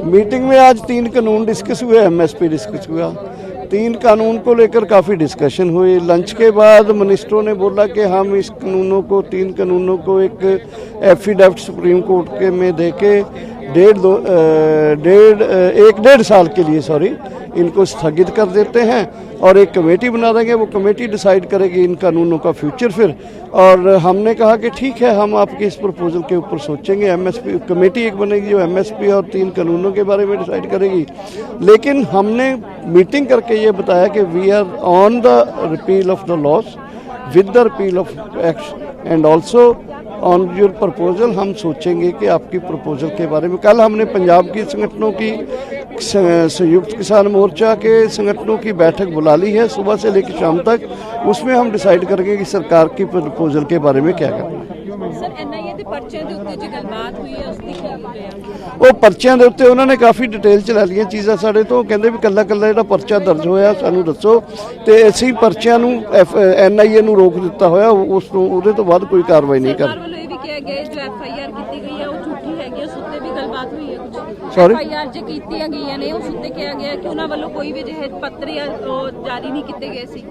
Meeting में आज 3 कानून डिस्कस हुए, एमएसपी डिस्कस हुआ। 3 कानून को लेकर काफ़ी डिस्कशन हुई। लंच के बाद मिनिस्टरों ने बोला कि हम इस कानूनों को 3 कानूनों को एक एफिडेविट सुप्रीम कोर्ट के में दे के 1.5 साल के लिए इनको स्थगित कर देते हैं और एक कमेटी बना देंगे। वो कमेटी डिसाइड करेगी इन कानूनों का फ्यूचर फिर। और हमने कहा कि ठीक है, हम आपके इस प्रपोजल के ऊपर सोचेंगे। एमएसपी कमेटी एक बनेगी जो एमएसपी और 3 कानूनों के बारे में डिसाइड करेगी। लेकिन हमने मीटिंग करके ये बताया कि we are on the repeal of the laws with the repeal of act and also on your proposal. हम सोचेंगे कि आपकी प्रपोजल के बारे में। कल हमने पंजाब की संगठनों की संयुक्त किसान मोर्चा के संगठनों की बैठक बुला ली है सुबह से लेकर शाम तक। उसमें हम डिसाइड करेंगे कि सरकार की प्रपोजल के बारे में क्या करना है। ਉਹ ਪਰਚਿਆਂ ਦੇ ਉੱਤੇ ਉਹਨਾਂ ਨੇ ਕਾਫੀ ਡਿਟੇਲ ਚ ਲੈ ਲਈਆਂ ਚੀਜ਼ਾਂ ਸਾਡੇ ਤੋਂ। ਕਹਿੰਦੇ ਵੀ ਕੱਲਾ ਜਿਹੜਾ ਪਰਚਾ ਦਰਜ ਹੋਇਆ ਸਾਨੂੰ ਦੱਸੋ, ਤੇ ਅਸੀਂ ਪਰਚਿਆਂ ਨੂੰ ਐਨਆਈਏ ਨੂੰ ਰੋਕ ਦਿੱਤਾ ਹੋਇਆ, ਉਸ ਨੂੰ ਉਹਦੇ ਤੋਂ ਬਾਅਦ ਕੋਈ ਕਾਰਵਾਈ ਨਹੀਂ ਕਰ। सॉरी एफआईआर जो कीतियां गईयां ने उस उत्ते कहा गया कि उन्हां ਵੱਲੋਂ ਕੋਈ ਵੀ ਜਿਹੇ ਪੱਤਰ ਜਾਂ ਜਾਰੀ ਨਹੀਂ ਕੀਤੇ ਗਏ ਸੀ।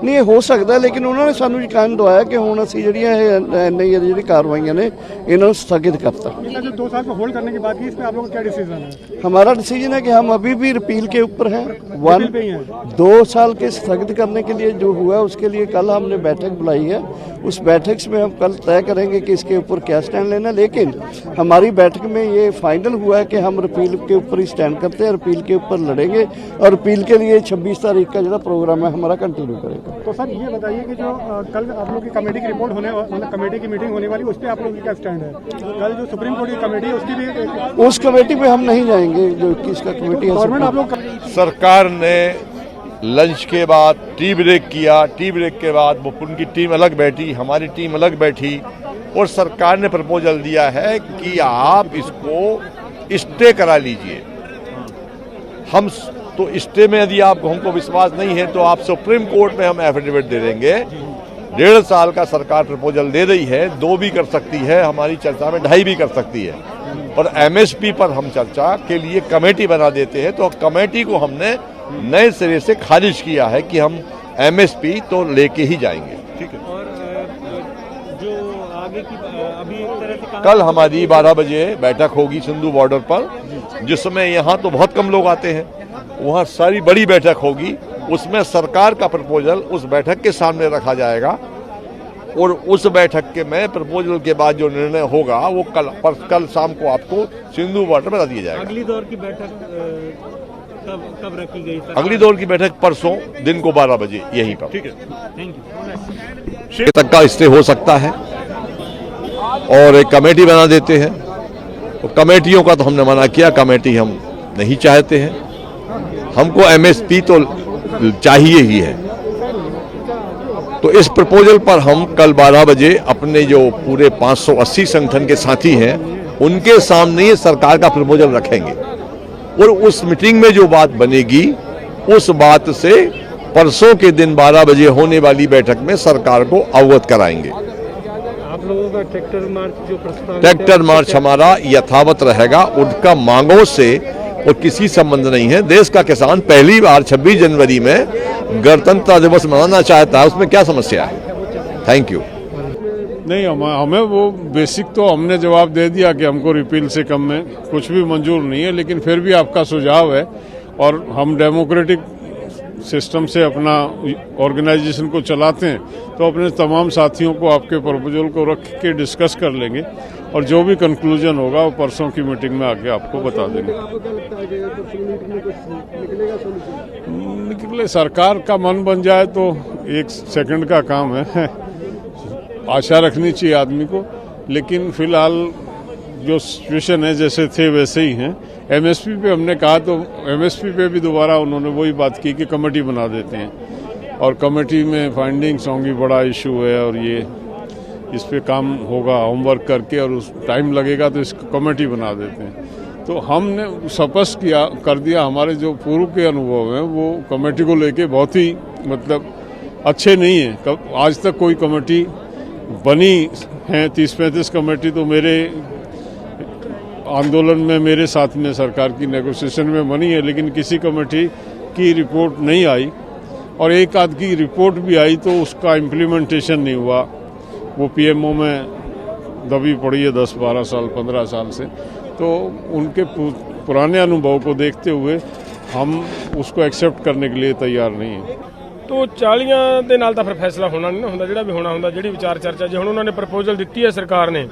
नहीं ये हो सकता है, लेकिन उन्होंने सानू यकीन दवाया कि हुण असीं जिहड़ियां एनआईए दी जिहड़ी कार्रवाइयां ने इन्हां नूं स्थगित करता। 2 साल को होल्ड करने के बाद इस पे आप लोगों का क्या डिसीजन है? हमारा डिसीजन है कि हम अभी भी रिपील के ऊपर हैं। 2 साल के स्थगित करने के लिए जो हुआ उसके लिए कल हमने बैठक बुलाई है। उस बैठक में हम कल तय करेंगे कि इसके ऊपर क्या स्टैंड लेना। लेकिन हमारी बैठक में ये फाइनल हुआ है कि हम रिपील के ऊपर ही स्टैंड करते हैं, रिपील के ऊपर लड़ेंगे और रिपील के लिए 26 तारीख का जो प्रोग्राम है हमारा कंटिन्यू करेगा। तो सर ये बताइए कि जो कल आप लोग की कमेटी की रिपोर्ट होने, मतलब कमेटी की मीटिंग होने वाली, उस पर आप लोगों की क्या स्टैंड है? कल जो सुप्रीम कोर्ट की कमेटी है उसकी भी उस कमेटी पे हम नहीं जाएंगे जो 21 का कमेटी है। गवर्नमेंट आप लोग सरकार ने लंच के बाद टी ब्रेक किया। टी ब्रेक के बाद वो उनकी टीम अलग बैठी, हमारी टीम अलग बैठी और सरकार ने प्रपोजल दिया है कि आप इसको स्टे करा लीजिए। हम तो स्टे में यदि आपको हमको विश्वास नहीं है तो आप सुप्रीम कोर्ट में हम एफिडेविट दे देंगे। 1.5 साल का सरकार प्रपोजल दे रही है, 2 भी कर सकती है, हमारी चर्चा में 2.5 भी कर सकती है। और एमएसपी पर हम चर्चा के लिए कमेटी बना देते हैं। तो कमेटी को हमने नए सिरे से खारिज किया है कि हम एमएसपी तो लेके ही जाएंगे। ठीक है। और जो आगे की अभी एक तरह से कल हमारी 12 बजे बैठक होगी सिंधु बॉर्डर पर, जिसमें यहाँ तो बहुत कम लोग आते हैं, वहाँ सारी बड़ी बैठक होगी। उसमें सरकार का प्रपोजल उस बैठक के सामने रखा जाएगा और उस बैठक के में प्रपोजल के बाद जो निर्णय होगा वो कल शाम को आपको सिंधु बॉर्डर बता दिया जाएगा। अगली दौर की बैठक कब रखी गई? अगली दौर की बैठक परसों दिन को 12 बजे यहीं पर। ठीक है, थैंक यू। तक का स्टे हो सकता है और एक कमेटी बना देते हैं। तो कमेटियों का तो हमने मना किया, कमेटी हम नहीं चाहते हैं। हमको एमएसपी तो चाहिए ही है। तो इस प्रपोजल पर हम कल 12 बजे अपने जो पूरे 580 संगठन के साथी हैं उनके सामने सरकार का प्रपोजल रखेंगे और उस मीटिंग में जो बात बनेगी उस बात से परसों के दिन 12 बजे होने वाली बैठक में सरकार को अवगत कराएंगे। आप लोगों का ट्रैक्टर मार्च जो प्रस्ताव, ट्रैक्टर मार्च हमारा यथावत रहेगा। उनका मांगों से और किसी संबंध नहीं है। देश का किसान पहली बार 26 जनवरी में गणतंत्र दिवस मनाना चाहता है, उसमें क्या समस्या है? Thank you. नहीं, हमें वो बेसिक तो हमने जवाब दे दिया कि हमको रिपील से कम में कुछ भी मंजूर नहीं है, लेकिन फिर भी आपका सुझाव है और हम डेमोक्रेटिक सिस्टम से अपना ऑर्गेनाइजेशन को चलाते हैं, तो अपने तमाम साथियों को आपके प्रपोजल को रख के डिस्कस कर लेंगे और जो भी कंक्लूजन होगा वो परसों की मीटिंग में आके आपको बता देंगे। निकले सरकार का मन बन जाए तो 1 सेकंड का काम है। आशा रखनी चाहिए आदमी को, लेकिन फिलहाल जो सिचुएशन है जैसे थे वैसे ही हैं। एमएसपी पे हमने कहा तो एमएसपी पे भी दोबारा उन्होंने वही बात की कि कमेटी बना देते हैं और कमेटी में फाइंडिंग्स होंगी, बड़ा इशू है और ये इस पे काम होगा होमवर्क करके और उस टाइम लगेगा तो इसको कमेटी बना देते हैं। तो हमने स्पष्ट कर दिया हमारे जो पूर्व के अनुभव हैं वो कमेटी को लेके बहुत ही मतलब अच्छे नहीं है। आज तक कोई कमेटी बनी है 30-35 कमेटी तो मेरे आंदोलन में मेरे साथ में सरकार की नेगोशिएशन में बनी है, लेकिन किसी कमेटी की रिपोर्ट नहीं आई और एक आध की रिपोर्ट भी आई तो उसका इम्प्लीमेंटेशन नहीं हुआ। वो पीएमओ में दबी पड़ी है 10-12 साल 15 साल से। तो उनके पुराने अनुभव को देखते हुए हम उसको एक्सेप्ट करने के लिए तैयार नहीं हैं। तो 40 ਦੇ ਨਾਲ ਤਾਂ ਫਿਰ ਫੈਸਲਾ ਹੋਣਾ ਨਹੀਂ ਨਾ ਹੁੰਦਾ, ਜਿਹੜਾ ਵੀ ਹੋਣਾ ਹੁੰਦਾ, ਜਿਹੜੀ ਵਿਚਾਰ ਚਰਚਾ ਜੇ ਹੁਣ ਉਹਨਾਂ ਨੇ ਪ੍ਰਪੋਜ਼ਲ ਦਿੱਤੀ ਹੈ ਸਰਕਾਰ ਨੇ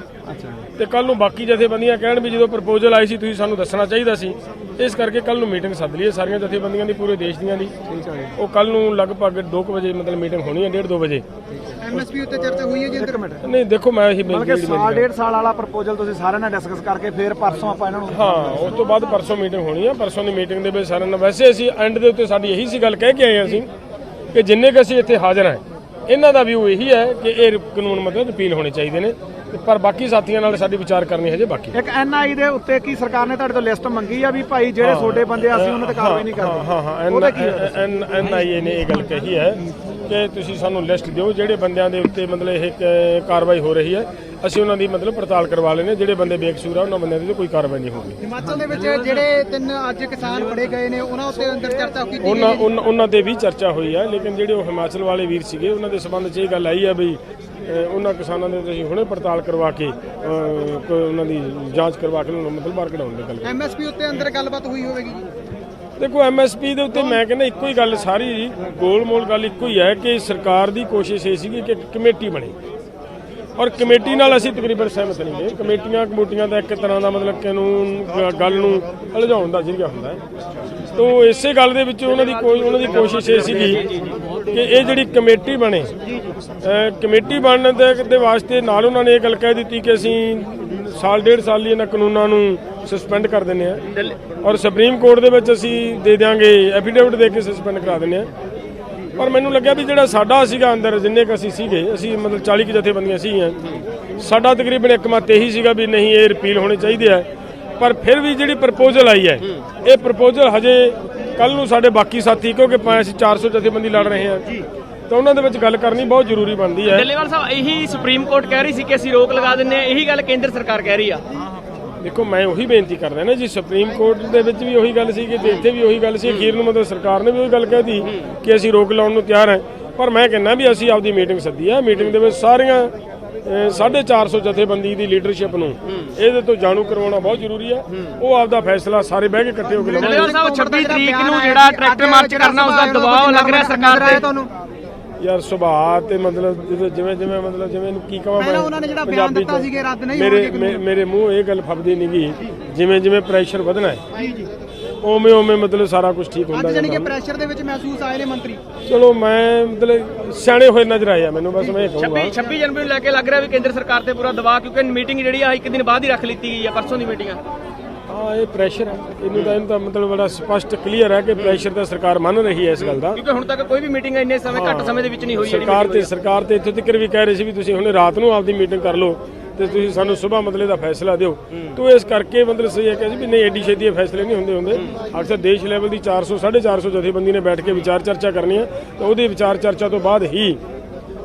ਤੇ ਕੱਲ ਨੂੰ ਬਾਕੀ ਜਥੇਬੰਦੀਆਂ ਕਹਿਣ ਵੀ ਜਦੋਂ ਪ੍ਰਪੋਜ਼ਲ ਆਈ ਸੀ ਤੁਸੀਂ ਸਾਨੂੰ ਦੱਸਣਾ ਚਾਹੀਦਾ ਸੀ। ਇਸ ਕਰਕੇ ਕੱਲ ਨੂੰ ਮੀਟਿੰਗ ਸੱਦ ਲਈ ਸਾਰੀਆਂ ਜਥੇਬੰਦੀਆਂ ਦੀ, ਪੂਰੇ ਦੇਸ਼ ਦੀਆਂ ਦੀ। ਉਹ ਕੱਲ ਨੂੰ ਲਗਭਗ 2 ਵਜੇ ਮਤਲਬ ਮੀਟਿੰਗ ਹੋਣੀ ਹੈ, 1:30-2 ਵਜੇ। ਐਮਐਸਪੀ ਉੱਤੇ ਚਰਚਾ ਹੋਈ ਹੈ ਜੀ ਅੰਦਰ? ਨਹੀਂ ਦੇਖੋ ਮੈਂ ਇਹੀ ਬਲਕਿ ਸਾਲ ਡੇਢ ਸਾਲ ਵਾਲਾ ਪ੍ਰਪੋਜ਼ਲ ਤੁਸੀਂ ਸਾਰਿਆਂ ਨਾਲ ਡਿਸਕਸ ਕਰਕੇ ਫਿਰ ਪਰਸੋਂ ਆਪਾਂ ਇਹਨਾਂ ਨੂੰ ਹਾਂ ਉਸ ਤੋਂ ਬਾਅਦ ਪਰਸੋਂ ਮੀਟਿੰਗ ਹੋਣੀ ਹੈ। ਪਰਸੋਂ ਦੀ ਮੀਟਿੰਗ ਦੇ ਵਿੱਚ ਸਾਰਿਆਂ ਨਾਲ ਵੈਸੇ ਅਸੀਂ ਐਂਡ ਦੇ ਉੱਤੇ ਸਾਡੀ ਇਹੀ ਸੀ ਗੱਲ ਕਹਿ ਕੇ ਆਏ ਅਸੀਂ ਕਿ ਜਿੰਨੇ ਕੁ ਅਸੀਂ ਇੱਥੇ ਹਾਜ਼ਰ ਹਾਂ ਇਹਨਾਂ ਦਾ ਵਿਊ ਇਹੀ ਹੈ ਕਿ ਇਹ ਕਾਨੂੰਨ ਮਤਲਬ ਰਿਪੀਲ ਹੋਣੇ ਚਾਹੀਦੇ ਨੇ, ਪਰ ਬਾਕੀ ਸਾਥੀਆਂ ਨਾਲ ਸਾਡੀ ਵਿਚਾਰ ਕਰਨੀ ਹਜੇ ਬਾਕੀ। ਇੱਕ ਐਨਆਈ ਦੇ ਉੱਤੇ ਕੀ ਸਰਕਾਰ ਨੇ ਤੁਹਾਡੇ ਤੋਂ ਲਿਸਟ ਮੰਗੀ ਆ ਵੀ ਭਾਈ ਜਿਹੜੇ ਛੋਟੇ ਬੰਦੇ ਅਸੀਂ ਉਹਨਾਂ ਤੇ ਕਾਰਵਾਈ ਨਹੀਂ ਕਰਦੇ? ਹਾਂ ਐਨਆਈਏ ਨੇ ਇਹ ਗੱਲ ਕਹੀ ਹੈ ਕਿ ਤੁਸੀਂ ਸਾਨੂੰ ਲਿਸਟ ਦਿਓ ਜਿਹੜੇ ਬੰਦਿਆਂ ਦੇ ਉੱਤੇ ਮਤਲਬ ਇਹ ਕਾਰਵਾਈ ਹੋ ਰਹੀ ਹੈ, ਅਸੀਂ ਉਹਨਾਂ ਦੀ ਮਤਲਬ ਪੜਤਾਲ ਕਰਵਾ ਲੈਣੇ। ਜਿਹੜੇ ਬੰਦੇ ਬੇਕਸੂਰ ਆ ਉਹਨਾਂ ਬੰਦਿਆਂ ਦੀ ਕੋਈ ਕਾਰਵਾਈ ਨਹੀਂ ਹੋਊਗੀ। ਹਿਮਾਚਲ ਦੇ ਵਿੱਚ ਜਿਹੜੇ 3 ਅੱਜ ਕਿਸਾਨ ਫੜੇ ਗਏ ਨੇ ਉਹਨਾਂ ਉੱਤੇ ਅੰਦਰ ਚਰਚਾ ਕੀਤੀ ਗਈ? ਉਹਨਾਂ ਤੇ ਵੀ ਚਰਚਾ ਹੋਈ ਹੈ, ਲੇਕਿਨ ਜਿਹੜੇ ਉਹ ਹਿਮਾਚਲ ਵਾਲੇ ਵੀਰ ਸੀਗੇ ਉਹਨਾਂ ਦੇ ਸੰਬੰਧ 'ਚ ਇਹ ਗੱਲ ਆਈ ਹੈ ਬਈ ਉਹਨਾਂ ਕਿਸਾਨਾਂ ਦੇ ਅਸੀਂ ਹੁਣੇ ਪੜਤਾਲ ਕਰਵਾ ਕੇ ਉਹਨਾਂ ਦੀ ਜਾਂਚ ਕਰਵਾ ਕੇ ਉਹਨਾਂ ਨੂੰ ਮਤਲਬ ਬਾਹਰ ਕਢਾਉਣ ਦੀ ਗੱਲ। ਐਮਐਸਪੀ ਉੱਤੇ ਅੰਦਰ ਗੱਲਬਾਤ ਹੋਈ ਹੋਵੇਗੀ ਜੀ? ਦੇਖੋ ਐਮਐਸਪੀ ਦੇ ਉੱਤੇ ਮੈਂ ਕਹਿੰਦਾ ਇੱਕੋ ਹੀ ਗੱਲ, ਸਾਰੀ ਗੋਲ ਮੋਲ ਗੱਲ ਇੱਕੋ ਹੀ ਹੈ ਕਿ ਸਰਕਾਰ ਦੀ ਕੋਸ਼ਿਸ਼ ਇਹ ਸੀਗੀ ਕਿ ਕਮੇਟੀ ਬਣੇ ਔਰ ਕਮੇਟੀ ਨਾਲ ਅਸੀਂ ਤਕਰੀਬਨ ਸਹਿਮਤ ਨਹੀਂ ਗਏ। ਕਮੇਟੀਆਂ ਦਾ ਇੱਕ ਤਰ੍ਹਾਂ ਦਾ ਮਤਲਬ ਕਾਨੂੰਨ ਗੱਲ ਨੂੰ ਉਲਝਾਉਣ ਦਾ ਜ਼ਰੀਆ ਹੁੰਦਾ ਹੈ। ਤੋਂ ਇਸੇ ਗੱਲ ਦੇ ਵਿੱਚ ਉਹਨਾਂ ਦੀ ਕੋਸ਼ਿਸ਼ ਇਹ ਸੀਗੀ ਕਿ ਇਹ ਜਿਹੜੀ ਕਮੇਟੀ ਬਣੇ, ਕਮੇਟੀ ਬਣਨ ਦੇ ਵਾਸਤੇ ਨਾਲ ਉਹਨਾਂ ਨੇ ਇਹ ਗੱਲ ਕਹਿ ਦਿੱਤੀ ਕਿ ਅਸੀਂ ਸਾਲ ਡੇਢ ਸਾਲ ਲਈ ਇਹਨਾਂ ਕਾਨੂੰਨਾਂ ਨੂੰ ਸਸਪੈਂਡ ਕਰ ਦਿੰਦੇ ਆ ਔਰ ਸੁਪਰੀਮ ਕੋਰਟ ਦੇ ਵਿੱਚ ਅਸੀਂ ਦੇ ਦਿਆਂਗੇ ਐਫੀਡੇਵਿਟ ਦੇ ਕੇ ਸਸਪੈਂਡ ਕਰਾ ਦਿੰਦੇ ਆ। ਪਰ ਮੈਨੂੰ ਲੱਗਿਆ ਵੀ ਜਿਹੜਾ ਸਾਡਾ ਸੀਗਾ ਅੰਦਰ ਜਿੰਨੇ ਕੁ ਅਸੀਂ ਸੀਗੇ, ਅਸੀਂ ਮਤਲਬ 40 ਕੁ ਜਥੇਬੰਦੀਆਂ ਸੀਗੀਆਂ, ਸਾਡਾ ਤਕਰੀਬਨ ਇੱਕ ਮਤ ਇਹੀ ਸੀਗਾ ਵੀ ਨਹੀਂ ਇਹ ਰਿਪੀਲ ਹੋਣੇ ਚਾਹੀਦੇ ਆ। ਪਰ ਫਿਰ ਵੀ ਜਿਹੜੀ ਪ੍ਰਪੋਜ਼ਲ ਆਈ ਹੈ ਇਹ ਪ੍ਰਪੋਜ਼ਲ ਹਜੇ ਕੱਲ ਨੂੰ ਸਾਡੇ ਬਾਕੀ ਸਾਥੀ, ਕਿਉਂਕਿ ਅਸੀਂ 400 ਜਥੇਬੰਦੀ ਲੜ ਰਹੇ ਹਾਂ ਤਾਂ ਉਹਨਾਂ ਦੇ ਵਿੱਚ ਗੱਲ ਕਰਨੀ ਬਹੁਤ ਜ਼ਰੂਰੀ ਬਣਦੀ ਹੈ। ਡੱਲੇਵਾਲ ਸਾਹਿਬ ਇਹੀ ਸੁਪਰੀਮ ਕੋਰਟ ਕਹਿ ਰਹੀ ਸੀ ਕਿ ਅਸੀਂ ਰੋਕ ਲਗਾ ਦਿੰਦੇ ਹਾਂ, ਇਹੀ ਗੱਲ ਕੇਂਦਰ ਸਰਕਾਰ ਕਹਿ ਰਹੀ ਆ। ਦੇਖੋ ਮੈਂ ਉਹੀ ਬੇਨਤੀ ਕਰਦਾ ਨਾ ਜੀ, ਸੁਪਰੀਮ ਕੋਰਟ ਦੇ ਵਿੱਚ ਵੀ ਉਹੀ ਗੱਲ ਸੀ ਕਿ ਇੱਥੇ ਵੀ ਉਹੀ ਗੱਲ ਸੀ, ਅਖੀਰ ਨੂੰ ਮਤਲਬ ਸਰਕਾਰ ਨੇ ਵੀ ਉਹੀ ਗੱਲ ਕਹਿਤੀ ਕਿ ਅਸੀਂ ਰੋਕ ਲਾਉਣ ਨੂੰ ਤਿਆਰ ਹਾਂ। ਪਰ ਮੈਂ ਕਹਿੰਦਾ ਵੀ ਅਸੀਂ ਆਪਦੀ ਮੀਟਿੰਗ ਸੱਦੀ ਹੈ, ਮੀਟਿੰਗ ਦੇ ਵਿੱਚ ਸਾਰੀਆਂ 450 ਜਥੇਬੰਦੀ ਦੀ ਲੀਡਰਸ਼ਿਪ ਨੂੰ ਇਹਦੇ ਤੋਂ ਜਾਣੂ ਕਰਵਾਉਣਾ ਬਹੁਤ ਜ਼ਰੂਰੀ ਹੈ। ਉਹ ਆਪਦਾ ਫੈਸਲਾ ਸਾਰੇ ਬਹਿ ਕੇ ਇਕੱਠੇ ਹੋ ਕੇ ਲਵਾਂਗੇ। ਡੱਲੇਵਾਲ ਸਾਹਿਬ 26 ਤਰੀਕ ਨੂੰ ਜਿਹੜਾ ਟਰੈਕਟਰ ਮਾਰਚ ਕਰਨਾ ਉਸਦਾ ਦਬਾਅ ਲੱਗ ਰਿਹਾ ਸਰਕਾਰ ਤੇ ਤੁਹਾਨੂੰ? ਯਾਰ ਸੁਭਾਅ ਤੇ ਮਤਲਬ ਜਿਵੇਂ ਇਹਨੂੰ ਕੀ ਕਹਾਂ ਮੈਂ, ਉਹਨਾਂ ਨੇ ਜਿਹੜਾ ਬਿਆਨ ਦਿੱਤਾ ਸੀ ਕਿ ਰੱਦ ਨਹੀਂ ਹੋਣਗੇ, ਮੇਰੇ ਮੂੰਹ ਇਹ ਗੱਲ ਫੱਬਦੀ ਨਹੀਂ ਗਈ। ਜਿਵੇਂ ਪ੍ਰੈਸ਼ਰ ਵਧਣਾ ਹੈ ਜੀ ਉਵੇਂ ਮਤਲਬ ਸਾਰਾ ਕੁਝ ਠੀਕ ਹੁੰਦਾ ਜਾਂਦਾ। ਕਿ ਪ੍ਰੈਸ਼ਰ ਦੇ ਵਿੱਚ ਮਹਿਸੂਸ ਆਏ ਨੇ ਮੰਤਰੀ? ਚਲੋ ਮੈਂ ਮਤਲਬ ਸਿਆਣੇ ਹੋਏ ਨਜ਼ਰ ਆਏ ਆ ਮੈਨੂੰ, ਬਸ ਮੈਂ ਇਹ ਕਹੂੰਗਾ 26 ਜਨਵਰੀ ਨੂੰ ਲੈ ਕੇ ਲੱਗ ਰਿਹਾ ਵੀ ਕੇਂਦਰ ਸਰਕਾਰ ਤੇ ਪੂਰਾ ਦਬਾਅ, ਕਿਉਂਕਿ ਮੀਟਿੰਗ ਜਿਹੜੀ ਆ 1 ਦਿਨ ਬਾਅਦ ਹੀ ਰੱਖ ਲਿੱਤੀ ਗਈ ਆ, ਪਰਸੋਂ ਦੀ ਮੀਟਿੰਗ ਆ। ਹਾਂ ਇਹ ਪ੍ਰੈਸ਼ਰ ਹੈ, ਇਹਨੂੰ ਤਾਂ ਮਤਲਬ ਬੜਾ ਸਪਸ਼ਟ ਕਲੀਅਰ ਹੈ ਕਿ ਪ੍ਰੈਸ਼ਰ ਤਾਂ ਸਰਕਾਰ ਮੰਨ ਰਹੀ ਹੈ ਇਸ ਗੱਲ ਦਾ, ਕਿਉਂਕਿ ਹੁਣ ਤੱਕ ਕੋਈ ਵੀ ਮੀਟਿੰਗ ਇੰਨੇ ਸਮੇਂ ਘੱਟ ਸਮੇਂ ਦੇ ਵਿੱਚ ਨਹੀਂ ਹੋਈ। ਸਰਕਾਰ ਤੇ ਇੱਥੋਂ ਤੱਕ ਵੀ ਕਹਿ ਰਹੇ ਸੀ ਵੀ ਤੁਸੀਂ ਹੁਣੇ ਰਾਤ ਨੂੰ ਆਪਦੀ ਮੀਟਿੰਗ ਕਰ ਲਓ ਤੇ ਤੁਸੀਂ ਸਾਨੂੰ ਸਵੇਰ ਮਤਲਬ ਦਾ ਫੈਸਲਾ ਦਿਓ। ਤੋ ਇਸ ਕਰਕੇ ਮਤਲਬ ਸਹੀ ਹੈ ਕਿ ਵੀ ਨਹੀਂ ਐਡੀ ਛੇਤੀ ਇਹ ਫੈਸਲੇ ਨਹੀਂ ਹੁੰਦੇ। ਅਕਸਰ ਦੇਸ਼ ਲੈਵਲ ਦੀ 400-450 ਜਥੇਬੰਦੀ ਨੇ ਬੈਠ ਕੇ ਵਿਚਾਰ ਚਰਚਾ ਕਰਨੀ ਹੈ ਤੇ ਉਹਦੀ ਵਿਚਾਰ ਚਰਚਾ ਤੋਂ ਬਾਅਦ ਹੀ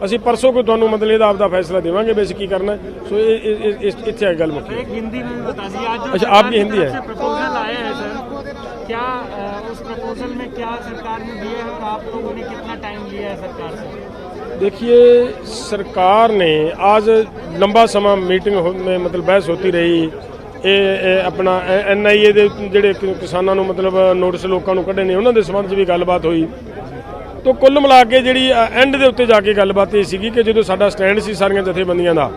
ਅਸੀਂ ਪਰਸੋਂ को ਤੁਹਾਨੂੰ ਮਤਲਬ ਇਹਦਾ ਆਪਦਾ ਫੈਸਲਾ ਦੇਵਾਂਗੇ ਵੀ ਅਸੀਂ ਕੀ ਕਰਨਾ। ਸੋ ਇੱਥੇ ਆ ਗੱਲ ਮੁੱਕੀ। हिंदी में बता दीजिए, आज अच्छा आपकी हिंदी है? प्रपोजल आए हैं सर, क्या उस प्रपोजल में क्या सरकार ने दिया है और आप लोगों ने कितना टाइम लिया है सरकार से? देखिए सरकार ने आज लंबा समय मीटिंग में मतलब बहस होती रही। ये अपना NIA ਦੇ ਜਿਹੜੇ ਕਿਸਾਨਾਂ ਨੂੰ ਮਤਲਬ ਨੋਟਿਸ ਲੋਕਾਂ ਨੂੰ ਕੱਢੇ ਨੇ ਉਹਨਾਂ ਦੇ ਸੰਬੰਧ 'ਚ ਵੀ ਗੱਲਬਾਤ ਹੋਈ। तो कुल मिला के जी एंड के उत्ते जाके गलबात ये सी कि जो साडा स्टैंड सी सारियां जथेबंदियां दा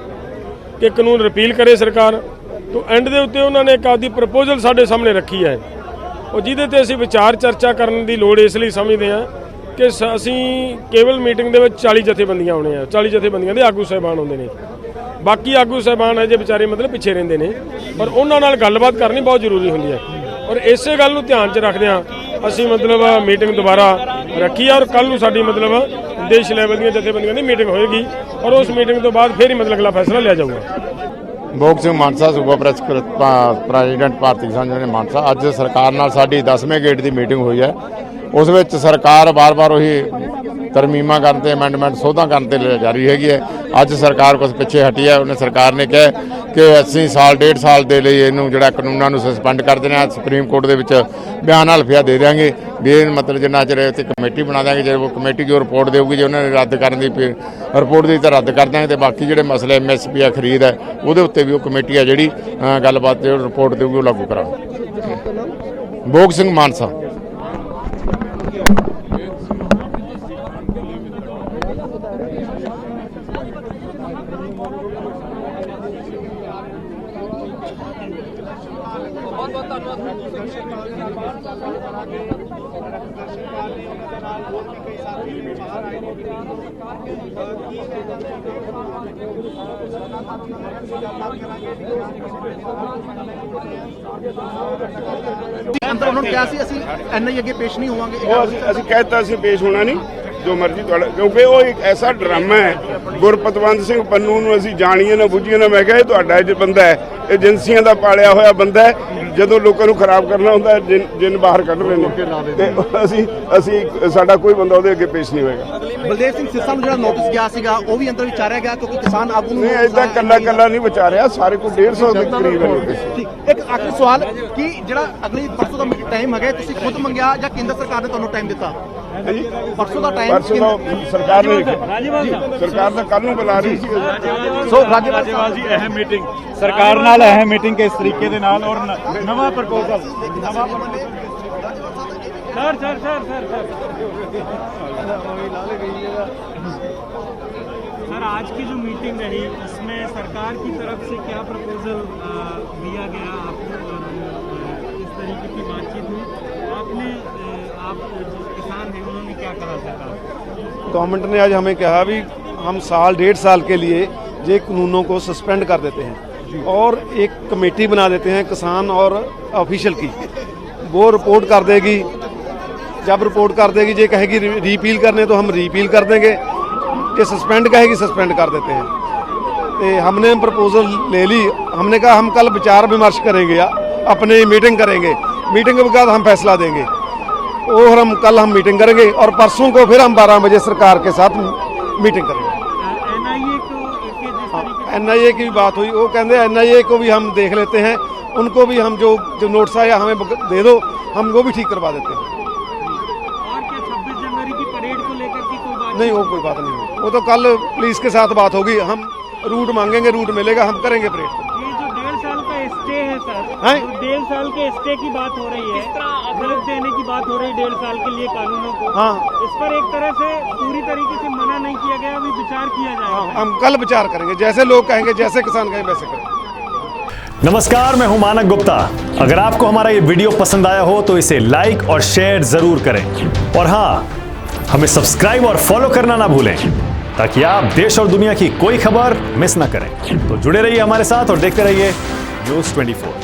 कि कानून रिपील करे सरकार, तो एंड के उत्ते उन्होंने एक आदि प्रपोजल साडे सामने रखी है और जिहदे ते असीं विचार चर्चा करने की लोड़ इसलिए समझते हैं कि असीं केवल मीटिंग दे विच 40 जथेबंदियां आउणे आ, 40 जथेबंदियां दे आगू साहिबान आउंदे ने, बाकी आगू साहिबान है जे बेचारे मतलब पिछे रहिंदे ने, पर उन्हां नाल गलबात करनी बहुत जरूरी हुंदी है। और इसे गल नूं ध्यान च रखदे असीं मतलब मीटिंग दोबारा रखी और कल नूं साडी मतलब देश लैवल दी जथेबंदियां दी मीटिंग होएगी और उस मीटिंग तो बाद फिर ही मतलब अगला फैसला लिया जाऊगा। भोग सिंह मानसा सूबा प्रेसिडेंट भारती किसान यूनियन मानसा। अज सरकार नाल साडी 10वें गेट की मीटिंग हुई है, उस विच सरकार बार बार वही ਤਰਮੀਮਾਂ ਕਰਨ ਤੇ ਅਮੈਂਡਮੈਂਟ ਸੋਧਾਂ ਕਰਨ ਤੇ ਜਾਰੀ ਹੈਗੀ ਹੈ। ਅੱਜ ਸਰਕਾਰ ਕੁਝ ਪਿੱਛੇ ਹਟੀ ਹੈ। ਉਹਨੇ ਸਰਕਾਰ ਨੇ ਕਿਹਾ ਕਿ ਅਸੀਂ ਸਾਲ 1.5 ਸਾਲ ਦੇ ਲਈ ਇਹਨੂੰ ਜਿਹੜਾ ਕਾਨੂੰਨਾਂ ਨੂੰ ਸਸਪੈਂਡ ਕਰ ਦੇਣਾ। ਸੁਪਰੀਮ ਕੋਰਟ ਦੇ ਵਿੱਚ ਬਿਆਨ ਹਲਫੀਆ ਦੇ ਦਿਆਂਗੇ ਵੀ ਇਹ ਮਤਲਬ ਜਿੰਨਾ ਚਿਰ ਇੱਥੇ ਕਮੇਟੀ ਬਣਾ ਦਿਆਂਗੇ, ਜੇ ਉਹ ਕਮੇਟੀ ਜੋ ਰਿਪੋਰਟ ਦੇਊਗੀ, ਜੇ ਉਹਨਾਂ ਨੇ ਰੱਦ ਕਰਨ ਦੀ ਰਿਪੋਰਟ ਦੀ ਤਾਂ ਰੱਦ ਕਰ ਦਿਆਂਗੇ, ਤੇ ਬਾਕੀ ਜਿਹੜੇ ਮਸਲੇ MSP ਆ ਖਰੀਦ ਹੈ ਉਹਦੇ ਉੱਤੇ ਵੀ ਉਹ ਕਮੇਟੀ ਆ ਜਿਹੜੀ ਗੱਲਬਾਤ ਜੋ ਰਿਪੋਰਟ ਦੇਊਗੀ ਉਹ ਲਾਗੂ ਕਰਾਂਗੇ। ਭੋਗ ਸਿੰਘ ਮਾਨਸਾ। ਅੰਦਰ ਉਹਨਾਂ ਨੂੰ ਕਿਹਾ ਸੀ ਅਸੀਂ NIA ਅੱਗੇ ਪੇਸ਼ ਨਹੀਂ ਹੋਵਾਂਗੇ। ਉਹ ਅਸੀਂ ਕਹਿਤਾ ਅਸੀਂ ਪੇਸ਼ ਹੋਣਾ ਨਹੀਂ, ਜੋ ਮਰਜ਼ੀ ਤੁਹਾਡਾ, ਕਿਉਂਕਿ ਉਹ ਇੱਕ ਐਸਾ ਡਰਾਮਾ ਹੈ। ਗੁਰਪਤਵੰਤ ਸਿੰਘ ਪੰਨੂ ਨੂੰ ਅਸੀਂ ਜਾਣੀਏ ਨਾ ਬੁੱਝੀਏ ਨਾ, ਮੈਂ ਕਿਹਾ ਇਹ ਤੁਹਾਡਾ ਜੋ ਬੰਦਾ ਹੈ ਏਜੰਸੀਆਂ ਦਾ ਪਾਲਿਆ ਹੋਇਆ ਬੰਦਾ ਹੈ। ਜਦੋਂ ਲੋਕਾਂ ਨੂੰ ਖਰਾਬ ਕਰਨਾ ਹੁੰਦਾ ਜਿੰਨ ਬਾਹਰ ਕੱਢ ਰਹੇ ਨੇ, ਤੇ ਅਸੀਂ ਸਾਡਾ ਕੋਈ ਬੰਦਾ ਉਹਦੇ ਅੱਗੇ ਪੇਸ਼ ਨਹੀਂ ਹੋਏਗਾ। ਬਲਦੇਵ ਸਿੰਘ ਸਿੱਧਾ ਨੂੰ ਜਿਹੜਾ ਨੋਟਿਸ ਗਿਆ ਸੀਗਾ ਉਹ ਵੀ ਅੰਦਰ ਵਿਚਾਰਿਆ ਗਿਆ, ਕਿਉਂਕਿ ਕਿਸਾਨ ਆਗੂ ਨੂੰ ਨਹੀਂ ਇਦਾਂ ਕੱਲਾ ਨਹੀਂ ਵਿਚਾਰਿਆ, ਸਾਰੇ ਕੋਲ 150 ਦੇ ਕਰੀਬ ਹੈ ਨੋਟਿਸ। ਇੱਕ ਆਖਰੀ ਸਵਾਲ ਕਿ ਜਿਹੜਾ ਅਗਲੀ ਪਰਸੋਂ ਦਾ ਟਾਈਮ ਹੈਗਾ, ਤੁਸੀਂ ਖੁਦ ਮੰਗਿਆ ਜਾਂ ਕੇਂਦਰ ਸਰਕਾਰ ਨੇ ਤੁਹਾਨੂੰ ਟਾਈਮ ਦਿੱਤਾ? ਪਰਸੋਂ ਦਾ ਟਾਈਮ ਸਰਕਾਰ ਨੇ ਸਰਕਾਰ ਤਾਂ ਕੱਲ ਨੂੰ ਬੁਲਾ ਰਹੀ ਸੀ। ਸੋ ਰਾਜੇਵਾਲ ਜੀ ਅਹਿਮ ਮੀਟਿੰਗ ਸਰਕਾਰ ਨਾਲ, ਅਹਿਮ ਮੀਟਿੰਗ ਕਿਸ ਤਰੀਕੇ ਦੇ ਨਾਲ ਔਰ ਨਵਾਂ ਪ੍ਰਪੋਜ਼ਲ सर आज की जो मीटिंग रही इसमें सरकार की तरफ से क्या प्रपोजल दिया गया आपको और इस तरीके की बातचीत हुई? आपने आप जो किसान हैं उन्होंने क्या कहा सरकार? गवर्नमेंट ने आज हमें कहा भी हम साल 1.5 साल के लिए ये कानूनों को सस्पेंड कर देते हैं और एक कमेटी बना देते हैं किसान और ऑफिशियल की। वो रिपोर्ट कर देगी, जब रिपोर्ट कर देगी ये कहेगी रीपील करने तो हम रीपील कर देंगे, ये सस्पेंड कहेगी सस्पेंड कर देते हैं। तो हमने प्रपोजल ले ली, हमने कहा हम कल विचार विमर्श करेंगे या अपने मीटिंग करेंगे, मीटिंग के बाद हम फैसला देंगे। और कल हम मीटिंग करेंगे और परसों को फिर हम 12 बजे सरकार के साथ मीटिंग करेंगे। NIA की भी बात हुई, वो कहते हैं NIA को भी हम देख लेते हैं, उनको भी हम जो नोट्स आया हमें दे दो, हम वो भी ठीक करवा देते हैं। और क्या 26 जनवरी की परेड को लेकर की कोई बात नहीं, वो कोई बात नहीं होगी, वो तो कल पुलिस के साथ बात होगी। हम रूट मांगेंगे, रूट मिलेगा, हम करेंगे परेड। ये जो 1.5 साल का स्टे है सर, हैं? 1.5 साल के स्टे की बात हो रही है, रोक देने की बात हो रही है 1.5 साल के लिए कानूनों को। हाँ, इस पर एक तरह से पूरी तरीके से मना नहीं किया गया, अभी विचार किया जाएगा। हम कल विचार करेंगे, जैसे लोग कहेंगे, जैसे किसान कहेंगे वैसे करेंगे। नमस्कार, मैं हूं मानक गुप्ता। अगर आपको हमारा ये वीडियो पसंद आया हो तो इसे लाइक और शेयर जरूर करें और हाँ, हमें सब्सक्राइब और फॉलो करना ना भूलें ताकि आप देश और दुनिया की कोई खबर मिस ना करें। तो जुड़े रहिए हमारे साथ और देखते रहिए न्यूज़ 24।